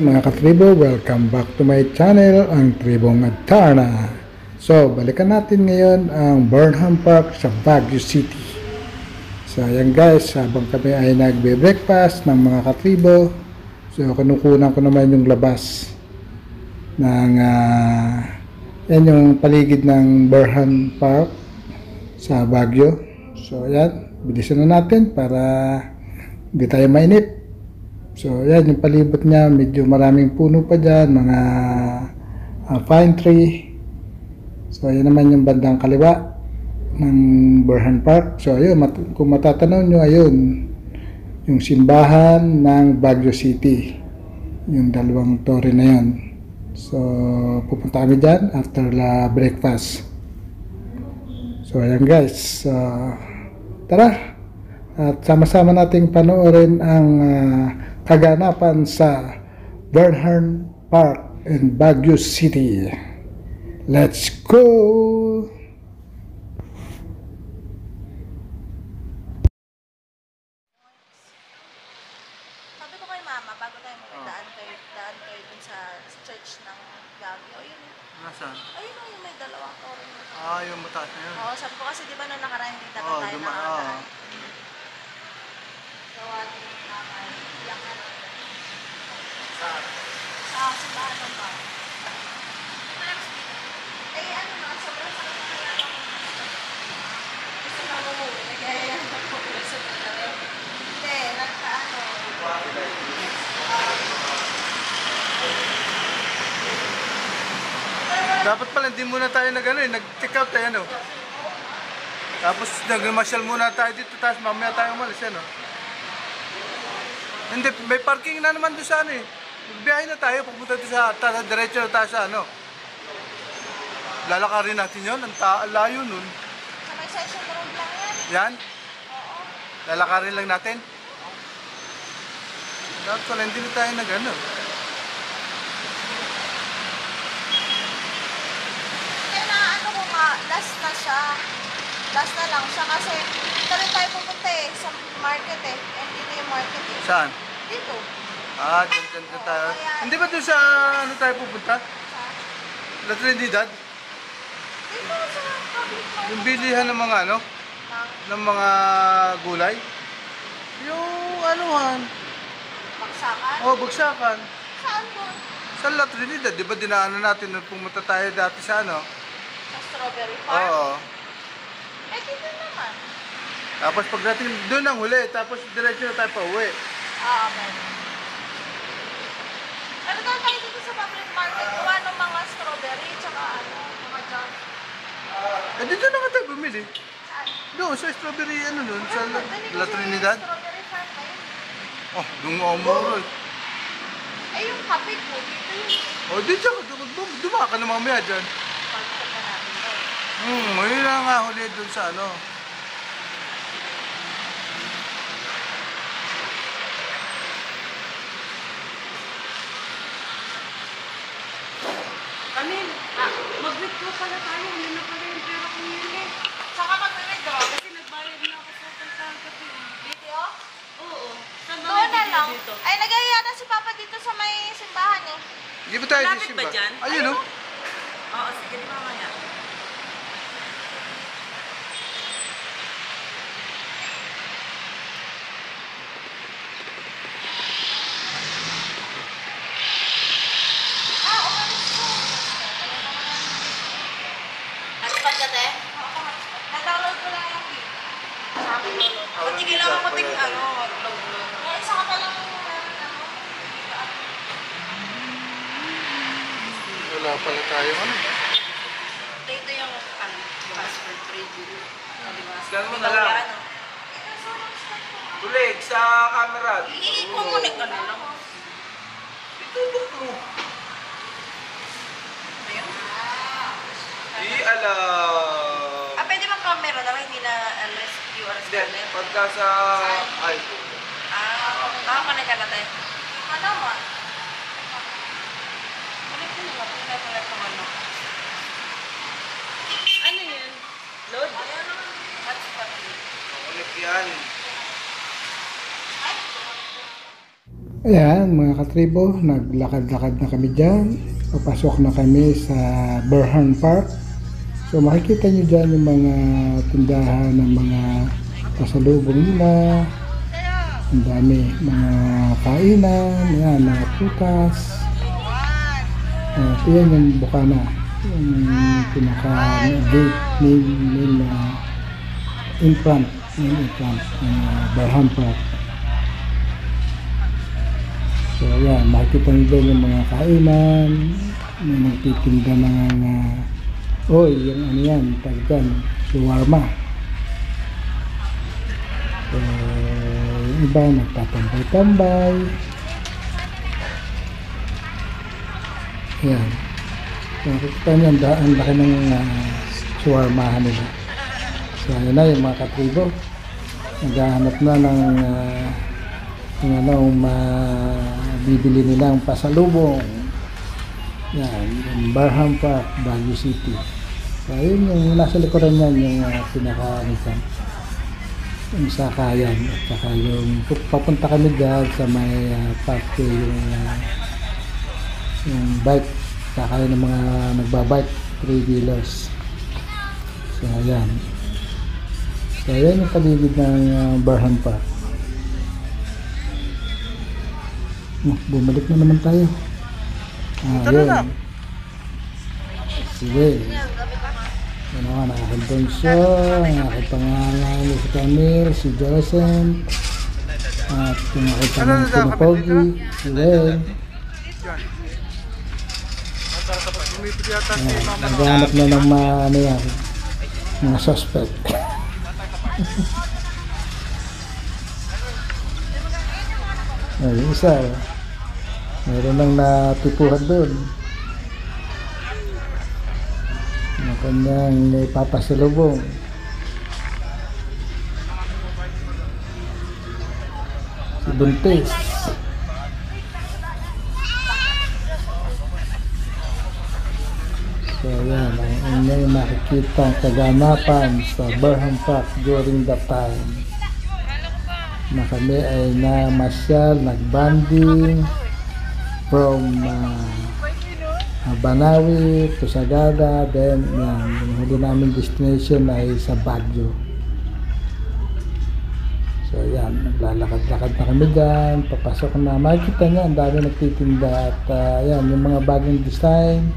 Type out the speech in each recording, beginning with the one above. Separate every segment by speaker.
Speaker 1: Mga katribo, welcome back to my channel, ang Tribong Adtarna. So, balikan natin ngayon ang Burnham Park sa Baguio City. So, ayan guys, habang kami ay nagbe-breakfast ng mga katribo, so kinukunan ko naman yung labas ng yan yung paligid ng Burnham Park sa Baguio. So, ayan, bilisan na natin para hindi tayo mainip. So, yan, yung palibot niya, medyo maraming puno pa dyan, mga pine tree. So, yan naman yung bandang kaliwa ng Burnham Park. So, ayun, kung matatanaw nyo, ayun, yung simbahan ng Baguio City. Yung dalawang tore na yan. So, pupunta kami dyan after la breakfast. So, ayan guys. Tara! At sama-sama nating panoorin ang kaganapan sa Burnham Park in Baguio City. Let's go!
Speaker 2: Sabi ko kay mama, bago tayo daan kayo dun sa church ng Baguio. Ayun.
Speaker 3: Nasaan?
Speaker 2: Ayun o, yung may dalawang tore mo.
Speaker 3: Yung mataas na yun.
Speaker 2: Oo, sabi ko kasi di ba nung nakaraan hindi tayo nakadaan. So, ating mama, iyak na rin. Sa simbahan ng Baguio. Eh, ano na, sobrang sakit na kaya ako. Gusto na umuwi. Kaya yan ako. Hindi, nagkaano.
Speaker 3: Dapat pala hindi muna tayo nag-check out tayo, no? Tapos nag-masyal muna tayo dito, tapos mamaya tayo umalis, no? Hindi, may parking na naman doon sa Biyahe na tayo, pupunta doon sa diretso na tayo sa Lalakarin natin yun, ang layo nun.
Speaker 2: Sa may session room lang yan.
Speaker 3: Yan?
Speaker 2: Oo.
Speaker 3: Lalakarin lang natin? Dapat pala hindi na tayo
Speaker 2: Kaya na ano ko nga, last na siya. Last na lang siya kasi dito rin tayo pupunta sa market And dito yung market
Speaker 3: Saan?
Speaker 2: Dito.
Speaker 3: Dyan tayo. Hindi ba doon sa tayo pupunta?
Speaker 2: Sa?
Speaker 3: La Trinidad?
Speaker 2: Dito sa public market.
Speaker 3: Yung bilihan ng mga ng mga gulay? Yung
Speaker 2: Baksakan?
Speaker 3: bagsakan.
Speaker 2: Saan doon?
Speaker 3: Sa La Trinidad, di ba dinaanan natin nung pumunta tayo dati sa
Speaker 2: Sa strawberry farm?
Speaker 3: Oo.
Speaker 2: Eh, dito naman.
Speaker 3: Tapos pagdating doon ang huli, tapos diretso na tayo pa uwi.
Speaker 2: Okay. Ano daw tayo dito sa public market? Kuha ng mga strawberry, tsaka mga jam.
Speaker 3: Dito na nga tayo bumili.
Speaker 2: Saan?
Speaker 3: Doon, sa strawberry, nun, sa
Speaker 2: Ganito
Speaker 3: La
Speaker 2: sa
Speaker 3: Trinidad.
Speaker 2: strawberry farm na yun.
Speaker 3: Doon nga umuro.
Speaker 2: Eh, yung kapit mo, dito yun.
Speaker 3: Dito ka, dumaka ka na mamaya dyan.
Speaker 2: Pagkakot na natin doon.
Speaker 3: Ngayon na nga huli doon sa
Speaker 4: Kanin, mag-withdraw pala tayo. Hindi na pala yung pera ko yun eh.
Speaker 2: Saka mag-withdraw.
Speaker 4: Kasi nagbayad na ako sa pagkagabi.
Speaker 2: Dito?
Speaker 4: Oo. Saan ba
Speaker 2: Doon
Speaker 4: may
Speaker 2: na
Speaker 4: video
Speaker 2: lang.
Speaker 4: dito?
Speaker 2: Ay, nag-aya na si Papa dito sa may simbahan eh.
Speaker 3: Hindi ba tayo
Speaker 4: Malapit
Speaker 3: sisimba?
Speaker 4: ba dyan?
Speaker 3: Ayun o.
Speaker 4: Oo, sige, di mamaya.
Speaker 2: Umalis ko.
Speaker 4: Hotspot ka, te?
Speaker 2: Na-download ko lang yung video. Sabi ko.
Speaker 4: Patigil ako mag-upload.
Speaker 2: Eh, isa ka pa lang
Speaker 3: Wala pala tayo
Speaker 4: Dito yung password preview. Di ba?
Speaker 3: Scan mo na lang. Tulig sa camera.
Speaker 4: I-connect ka na lang.
Speaker 3: Itulog mo.
Speaker 4: Ayun.
Speaker 3: I-allow.
Speaker 4: Pwede bang camera naman, hindi na QR
Speaker 3: Hindi,
Speaker 4: scanner?
Speaker 3: pagka sa iPhone.
Speaker 4: Nakakonect ka na tayo.
Speaker 2: Ano mo?
Speaker 4: Connect ko na lang. Connect ko ano. Ano yun? Load? Hotspot.
Speaker 3: Ulit yan.
Speaker 1: Ayan, mga katribo, naglakad-lakad na kami dyan. Papasok na kami sa Burnham Park. So makikita nyo dyan yung mga tindahan ng mga pasalubong nila. Ang dami, mga kainan, yan, mga putas. At yan yung bukana. Yung pinaka-gate main in front ng Burnham Park. So yan, makikita nyo doon yung mga kainan, may nagtitinda ng yung ano yan, tagdan, shawarma. So yung iba nagtatambay-tambay. Yan. So makikita nyo ang laki ng shawarmahan nila. So yun na yung mga katribo. Naghahanap na ng bibili nilang pasalubong. Yan, yung Burnham Park, Baguio City. So yun yung nasa likuran yan, yung yung sakayan. At saka yung papunta kami dyan sa may parke, yung bike, sakayan ng mga nagbabike, 3-wheelers. So ayan. So ayan yung paligid ng Burnham Park. Bumalik na naman tayo. Ayun. Sige. Yan naman, ang aking bunso, ang aking pangalan, si Camille, si Joseph, at yung aking pamangkin na Pogi, si Wen. Naghanap na ng mga suspect. Yung isa, meron lang natipuhan doon. Ang kanyang ipapasalubong. Si Buntis. So yan, ang inyong makikita ang kaganapan sa Burnham Park during that time. Na kami ay namasyal, nagbanding from Banawi to Sagada, then yan, yung huli namin destination ay sa Baguio. So yan, naglalakad-lakad na kami dyan, papasok na, makikita nyo ang dami nagtitinda at yan, yung mga bagong design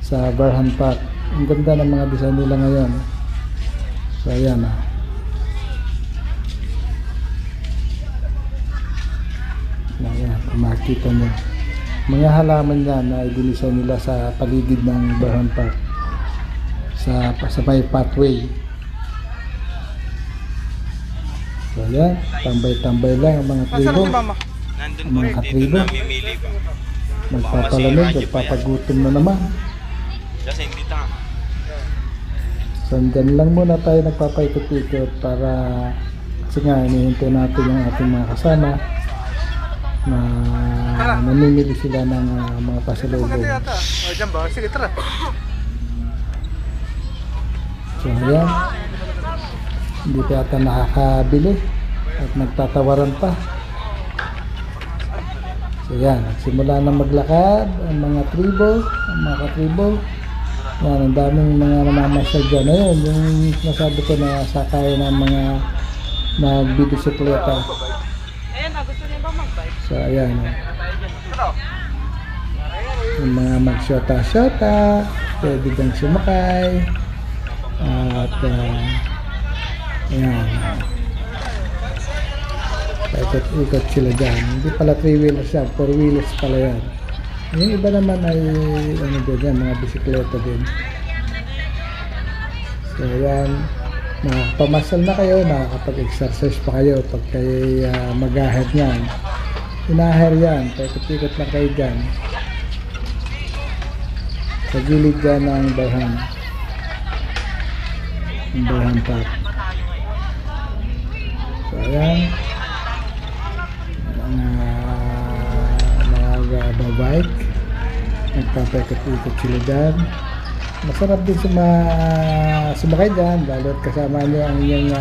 Speaker 1: sa Burnham Park. Ang ganda ng mga design nila ngayon. So yan Ayan, makikita nyo mga halaman yan na idinisan nila sa paligid ng Burnham Park sa may pathway. So yan, tambay-tambay lang ang mga tribo, ang mga katribo, magpapalamig, magpapagutom na naman. So dyan lang muna tayo nagpapaikot-ikot para kasi nga hinihintay natin yung ating mga kasama na namimili sila ng mga pasalubong.
Speaker 3: Diyan ba? Sige, tara.
Speaker 1: So ayan, hindi pa yata nakakabili at nagtatawaran pa. So yan, nagsimula na maglakad ang mga tribo, ang mga katribo. Yan, ang daming mga namamasyal dyan. Ayun, yung nasabi ko na sakay ng mga nagbibisikleta. So ayan, yung mga magsyota-syota, pwede bang sumakay. At ayan, paikot-ikot sila dyan. Hindi pala 3-wheelers yan, 4-wheelers pala yan. Yung iba naman ay ano din yan, mga bisikleta din. So ayan, nakakapamasal na kayo, nakakapag-exercise pa kayo pag kayo mag-ahead nyan. Inaher yan, paikot-ikot lang kayo dyan sa gilid dyan ng Burnham Park. So ayan, mga bike, nagpapaikot-ikot sila dyan. Masarap din sumakay dyan, lalo at kasama nyo ang inyong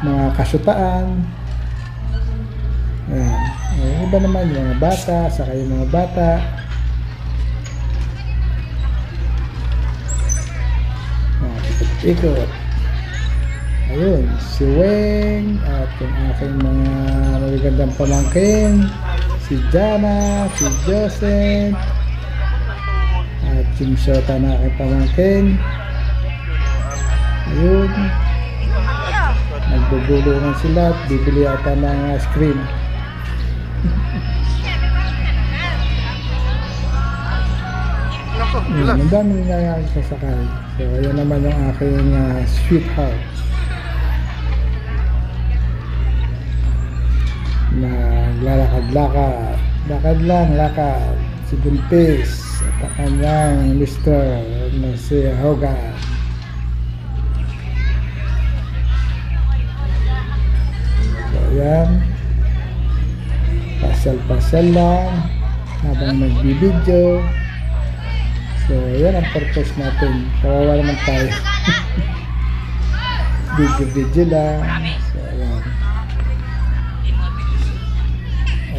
Speaker 1: mga kasutaan. Ayan, Yung iba naman, yung mga bata, saka yung mga bata. Ikot-ikot. Ayun, si Weng at yung aking mga magagandang pamangkin, si Jana, si Joseph, at yung Shota na aking pamangkin. Ayun, nagbubulungan sila at bibili ata ng ice cream. Ayun, ang daming nangyayari sa sakay. So, ayan naman yung aking sweetheart. Naglalakad-lakad. Lakad lang, lakad. Si Buntis at ang kanyang mister na si Hogan. So, ayan. Pasal-pasal lang habang nagbibideo. So, yan ang purpose natin. Kawawa naman tayo. Video lang. So, ayan.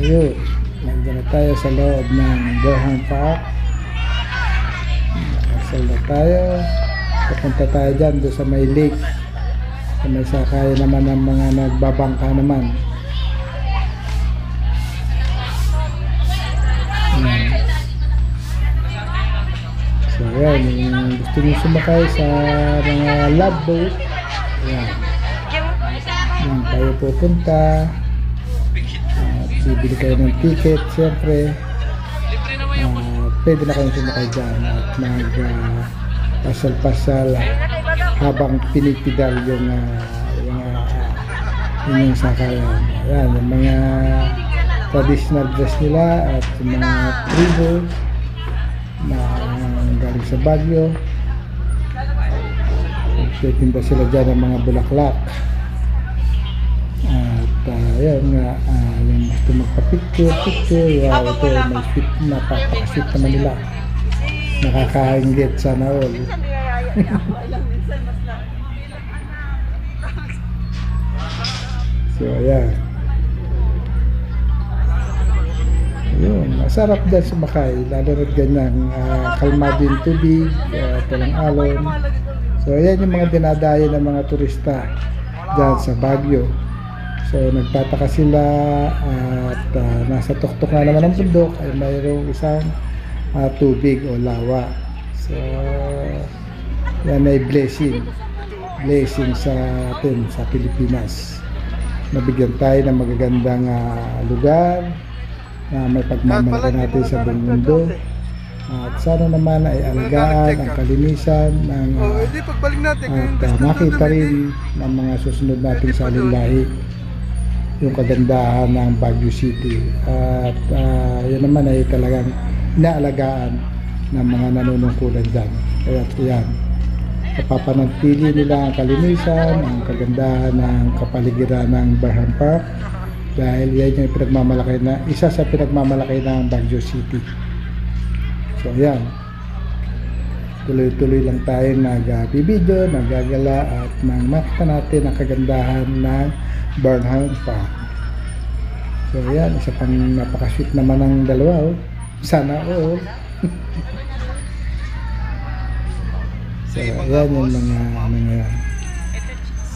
Speaker 1: Ayun. Nandiyan na tayo sa loob ng Burnham Park. Nakasal na tayo. Pupunta tayo dyan doon sa may lake. Sa may sakay naman ng mga nagbabangka naman. Ayan. So, ayan, yung gusto nyo sumakay sa mga love boat, ayan, ayan tayo pupunta, bibili kayo ng ticket, siyempre, pwede na kayong sumakay dyan at pasal-pasal habang pinipidal yung sakayan. Ayan, yung mga traditional dress nila at yung mga tribo na galing sa Baguio. Nagtitinda sila dyan ng mga bulaklak. At yun nga, yung gusto magpa-picture, wow, ito may sweet, napaka-sweet naman nila. Nakakaingit sana all. So ayan. Yun, masarap din sumakay, lalo na ganyang kalmado yung tubig, walang alon. So ayan yung mga dinadayo ng mga turista dyan sa Baguio. So nagtataka sila at nasa tuktok na naman ng bundok ay mayroong isang tubig o lawa. So yan ay blessing sa atin sa Pilipinas. Nabigyan tayo ng magagandang lugar na may pagmamalaki natin sa buong mundo at sana naman ay alagaan ang kalinisan ng at makita rin ng mga susunod nating salinlahi yung kagandahan ng Baguio City at yan naman ay talagang inaalagaan ng mga nanunungkulan dyan. Kaya yan, kapapanatili nila ang kalinisan, ang kagandahan ng kapaligiran ng Burnham Park dahil yan yung pinagmamalaki na, isa sa pinagmamalaki ng Baguio City. So ayan, tuloy-tuloy lang tayo nag-video, nagagala at nang makita natin ang kagandahan ng Burnham Park. So ayan, isa pang napaka-sweet naman ng dalawa, oh. Sana all. So ayan yung mga ano yan.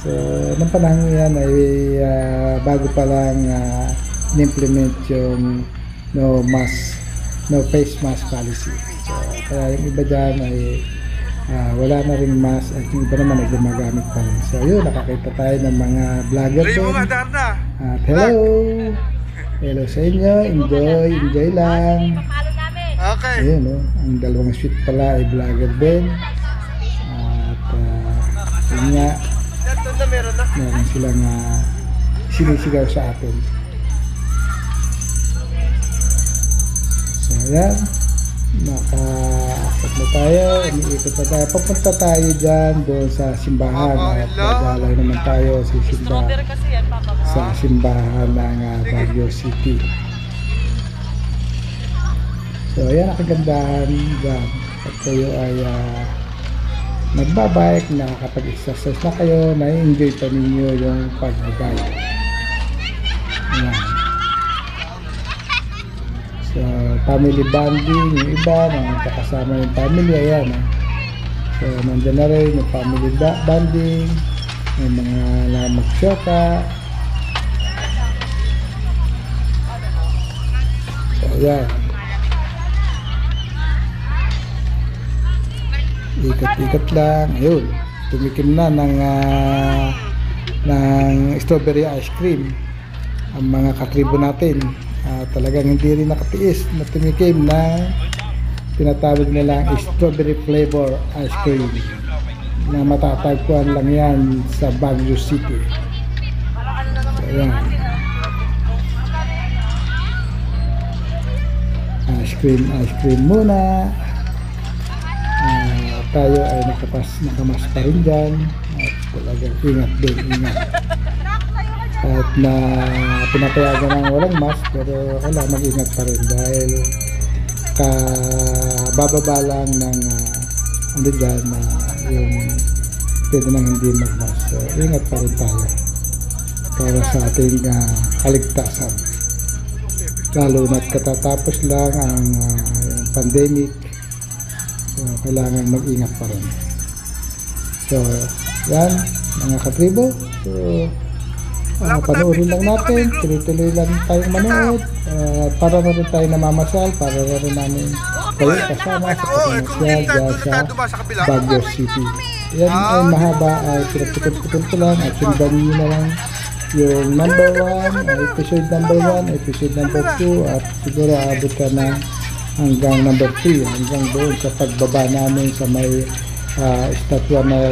Speaker 1: So, nung panahon yan ay bago pa lang in-implement yung no face mask policy. So, kaya yung iba dyan ay wala na rin mask at yung iba naman ay gumagamit pa rin. So, yun, nakakita tayo ng mga vlogger din. At hello sa inyo, enjoy lang.
Speaker 3: Okay.
Speaker 1: Ayun, oh, ang dalawang sweet pala ay vlogger din. At yun nga, meron silang sinisigaw sa atin. So ayan, nakaakot na tayo, umiikot na tayo, papunta tayo dyan doon sa simbahan at dadalay naman tayo sa simbahan ng Baguio City. So ayan ang kagandahan dyan at kayo ay nagbabike, nakakapag-exercise na kayo, na-enjoy pa ninyo yung pagbabike. Ayan. family bonding, yung iba, mga kasama yung family, ayan. So, nandyan na rin yung family bonding, may mga magsyota. So, ayan. Ikot-ikot lang. Ayun. Tumikim na ng strawberry ice cream ang mga katribo natin. Talagang hindi rin nakatiis na tumikim na tinatawag nilang strawberry flavor ice cream na matatagpuan lang yan sa Baguio City. So, ayan. Ice cream muna. Tayo ay nakamas pa rin dyan. At talagang ingat din, ingat. Kahit na pinapayagan ng walang mask, pero kailangan mag-ingat pa rin dahil bababa lang ng ano dyan na yung pwede nang hindi mag-mask. So, ingat pa rin tayo para sa ating kaligtasan. Lalo na't katatapos lang ang pandemic. So, kailangan mag-ingat pa rin. So, yan, mga katribo. So, panoorin lang natin. Tuloy-tuloy lang tayong manood. Para na rin tayo namamasal. Para na rin namin kayo kasama sa pagmamasyal dyan sa Baguio City. Yan ay mahaba. Pinagputol-putol ko lang. At sundan nyo na lang yung number 1, episode number 1, episode number 2. At siguro abot ka na hanggang number 3, hanggang doon sa pagbaba namin sa may estatwa na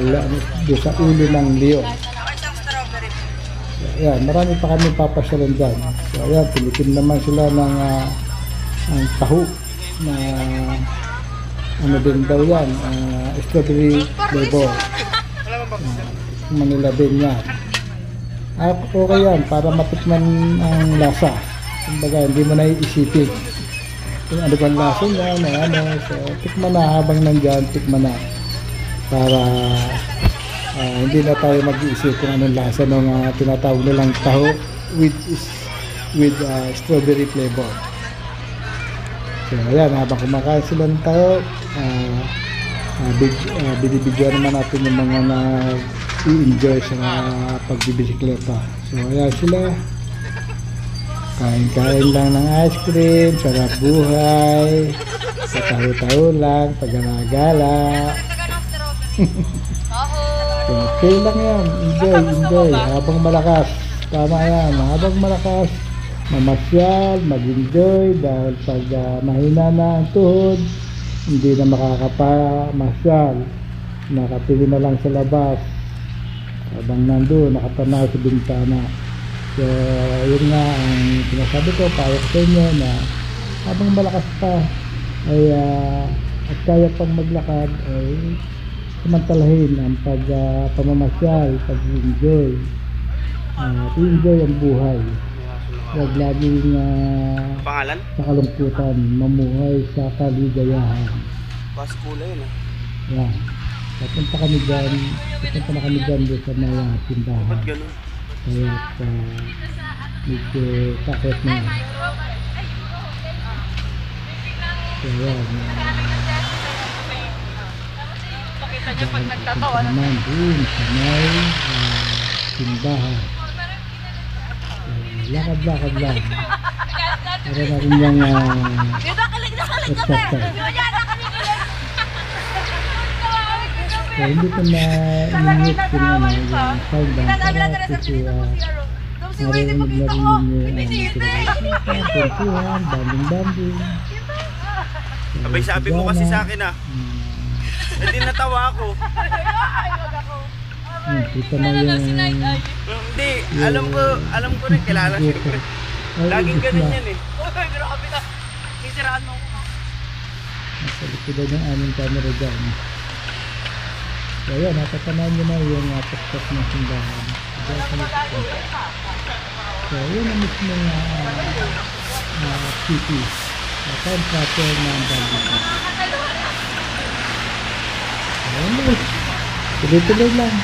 Speaker 1: doon sa ulo ng leon. So, ayan, marami pa kami papasyalan dyan. So ayan, tinikim naman sila ng ang taho na ano din daw yan, strawberry flavor. Manila din yan. Okay yan, para matikman ang lasa. Kumbaga, hindi mo na iisipin kung ano bang lasa niya, so tikman na habang nandyan, tikman na para hindi na tayo mag-iisip kung anong lasa ng tinatawag nilang taho with strawberry flavor. So ayan, habang kumakain sila ng taho, binibigyan naman natin yung mga na-i-enjoy sa pagbibisikleta. So ayan sila, kain-kain lang ng ice cream, sarap buhay, sa taho-taho lang, pag-gala. Okay lang yan, enjoy, habang malakas, tama yan, habang malakas, mamasyal, mag-enjoy, dahil pag mahina na ang tuhod, hindi na makakapamasyal, nakatili na lang sa labas, habang nandun, nakatanaw sa bintana. So, yun nga ang sinasabi ko, payo ko sa inyo na habang malakas pa ay at kaya pang maglakad ay samantalahin ang pamamasyal, pag-enjoy, enjoy ang buhay. Huwag laging sa kalungkutan, mamuhay sa kaligayahan.
Speaker 5: Paskula yun
Speaker 1: Yan. Papunta kami dyan doon sa mga tindahan.
Speaker 5: Ba't ganun?
Speaker 1: Kaya medyo takot na. So yan.
Speaker 2: Pakita niyo pag nagtatawa na.
Speaker 1: Naman doon sa may tindahan. Lakad-lakad lang. Para na rin yung exercise. So, hindi ko na in-mute kung ano yung sound down para kasi narinig na rin yung kwentuhan, banding-banding.
Speaker 5: Abay, sabi mo kasi sa akin hindi natawa ako.
Speaker 1: Kita na yung
Speaker 5: Hindi, alam ko rin, kilala siyempre. Laging ganun yan
Speaker 2: Grabe na. Isiraan mo ko.
Speaker 1: nasa likodan ng aming camera dyan. So ayan, natatanahan nyo na yung tuktok ng simbahan. So yun ang mismo city. Time travel ng Baguio. Ayan, tuloy-tuloy lang.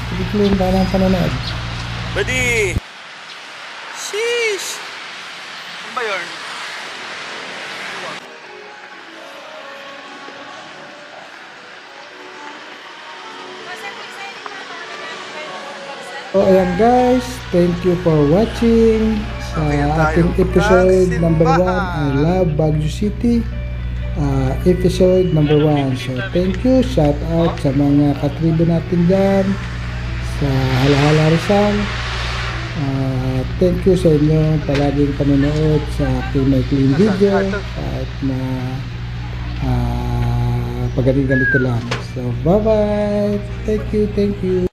Speaker 1: Tuloy-tuloy lang ng panonood.
Speaker 5: Buddy! Sheesh! Ano ba yun?
Speaker 1: So ayan guys, thank you for watching sa ating episode number 1, I Love Baguio City. Episode number 1. So thank you, shout out sa mga katribo natin dyan sa Halahala Rizal. Thank you sa inyo palaging panonood sa aking maikling video kahit na pagaling ganito lang. So bye bye, thank you.